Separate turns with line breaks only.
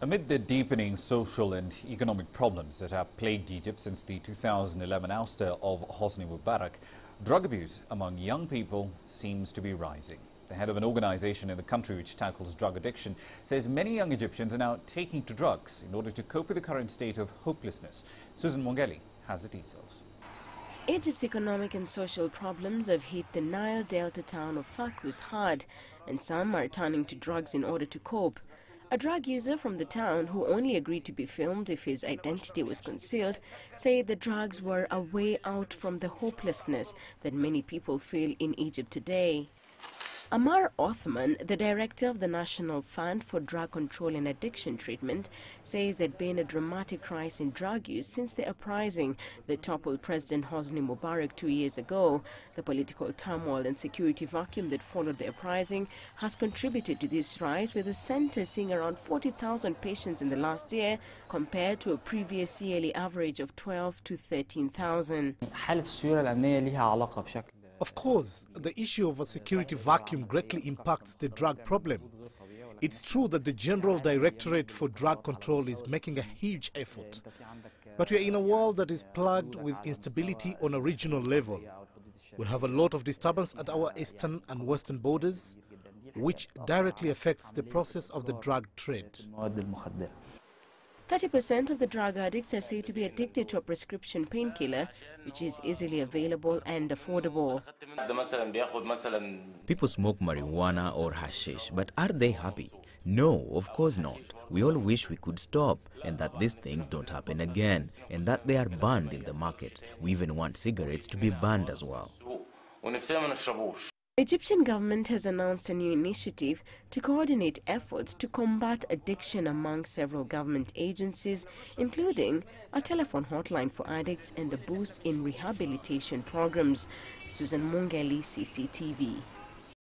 Amid the deepening social and economic problems that have plagued Egypt since the 2011 ouster of Hosni Mubarak, drug abuse among young people seems to be rising. The head of an organization in the country which tackles drug addiction says many young Egyptians are now taking to drugs in order to cope with the current state of hopelessness. Susan Mwongeli has the details.
Egypt's economic and social problems have hit the Nile Delta town of Fakus hard, and some are turning to drugs in order to cope. A drug user from the town, who only agreed to be filmed if his identity was concealed, said the drugs were a way out from the hopelessness that many people feel in Egypt today. Amar Othman, the director of the National Fund for Drug Control and Addiction Treatment, says there'd been a dramatic rise in drug use since the uprising that toppled President Hosni Mubarak 2 years ago. The political turmoil and security vacuum that followed the uprising has contributed to this rise, with the center seeing around 40,000 patients in the last year compared to a previous yearly average of 12 to 13,000.
Of course, the issue of a security vacuum greatly impacts the drug problem. It's true that the General Directorate for Drug Control is making a huge effort. But we are in a world that is plagued with instability on a regional level. We have a lot of disturbance at our eastern and western borders, which directly affects the process of the drug trade.
30% of the drug addicts are said to be addicted to a prescription painkiller, which is easily available and affordable.
People smoke marijuana or hashish, but are they happy? No, of course not. We all wish we could stop and that these things don't happen again and that they are banned in the market. We even want cigarettes to be banned as well.
The Egyptian government has announced a new initiative to coordinate efforts to combat addiction among several government agencies, including a telephone hotline for addicts and a boost in rehabilitation programs. Susan Mwongeli, CCTV.